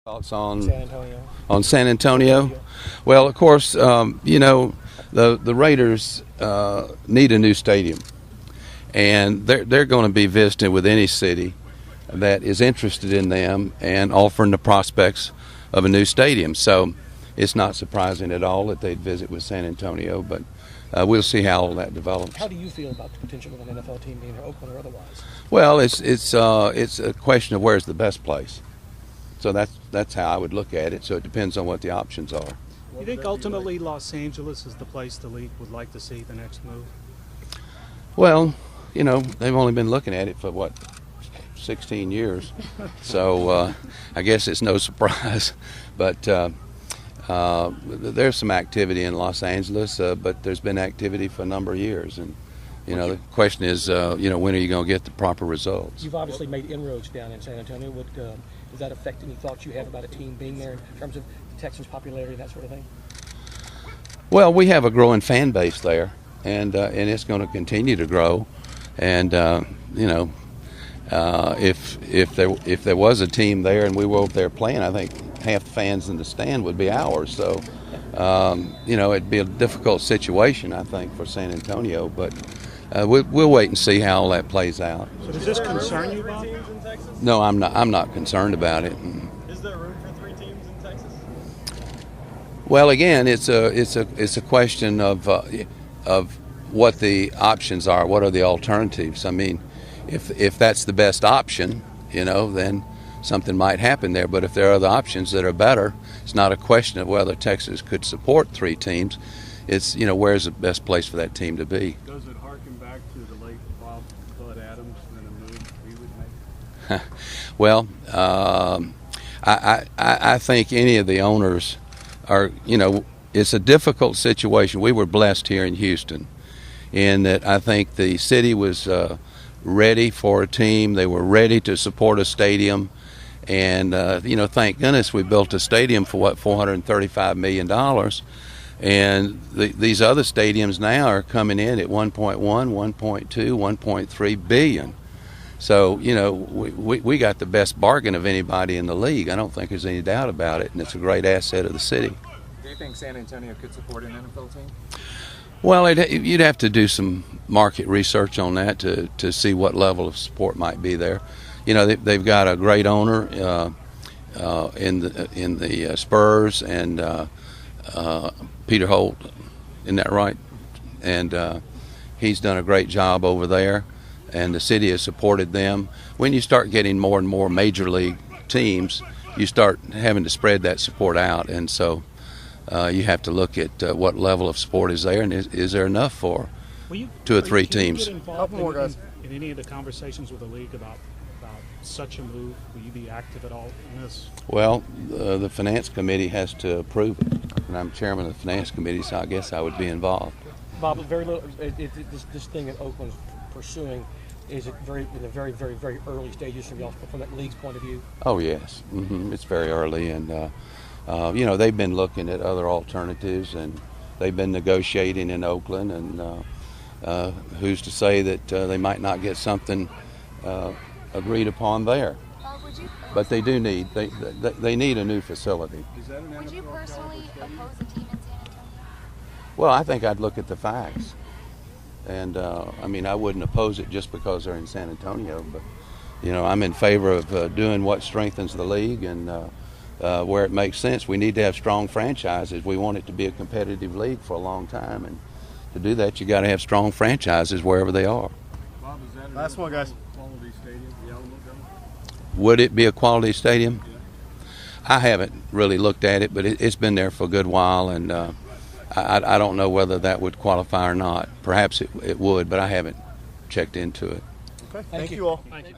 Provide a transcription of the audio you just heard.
Thoughts San Antonio. on San Antonio? Well, of course, the Raiders need a new stadium, and they're going to be visiting with any city that is interested in them and offering the prospects of a new stadium. So it's not surprising at all that they'd visit with San Antonio, but we'll see how all that develops. How do you feel about the potential of an NFL team being here, Oakland or otherwise? Well, it's a question of where's the best place. So that's how I would look at it. So it depends on what the options are. You think ultimately Los Angeles is the place the league would like to see the next move? Well, they've only been looking at it for 16 years. So I guess it's no surprise. But there's some activity in Los Angeles, but there's been activity for a number of years. And the question is, when are you going to get the proper results? You've obviously made inroads down in San Antonio. Does that affect any thoughts you have about a team being there in terms of the Texans' popularity, that sort of thing? Well, we have a growing fan base there, and it's going to continue to grow. And if there was a team there and we were over there playing, I think half the fans in the stand would be ours. So it'd be a difficult situation, I think, for San Antonio, but we'll wait and see how all that plays out. So does this concern you, Bob? No, I'm not concerned about it. Is there room for 3 teams in Texas? Well, again, it's a question of what the options are. What are the alternatives? I mean, if that's the best option, then something might happen there. But if there are other options that are better, it's not a question of whether Texas could support 3 teams. It's where's the best place for that team to be. Does it harken back to the late Bud Adams and a move we would make? Well, I think any of the owners are, it's a difficult situation. We were blessed here in Houston in that I think the city was ready for a team. They were ready to support a stadium. And, thank goodness we built a stadium for, $435 million. And these other stadiums now are coming in at 1.1, 1.2, 1.3 billion. So, we got the best bargain of anybody in the league. I don't think there's any doubt about it, and it's a great asset of the city. Do you think San Antonio could support an NFL team? Well, you'd have to do some market research on that to see what level of support might be there. They've got a great owner in the Spurs and Peter Holt, isn't that right? And he's done a great job over there, and the city has supported them. When you start getting more and more major league teams, you start having to spread that support out, and so you have to look at what level of support is there, and is there enough for 2 or 3 teams. Can you get involved in any of the conversations with the league about such a move? Will you be active at all in this? Well, the finance committee has to approve it, and I'm chairman of the finance committee, so I guess I would be involved. Bob, very little. This thing that Oakland's pursuing, is it in the very, very, very early stages from that league's point of view? Oh yes, it's very early, and they've been looking at other alternatives, and they've been negotiating in Oakland, and who's to say that they might not get something agreed upon there. But they do need they need a new facility. Would you personally oppose a team in San Antonio? Well, I think I'd look at the facts, and I wouldn't oppose it just because they're in San Antonio. But I'm in favor of doing what strengthens the league, and where it makes sense. We need to have strong franchises. We want it to be a competitive league for a long time, and to do that, you got to have strong franchises wherever they are. Bob, is that Last one, guys. quality stadium, the Alamo Dome? Would it be a quality stadium? I haven't really looked at it, but it's been there for a good while, and I don't know whether that would qualify or not. Perhaps it would, but I haven't checked into it. Okay. Thank you all. Thank you.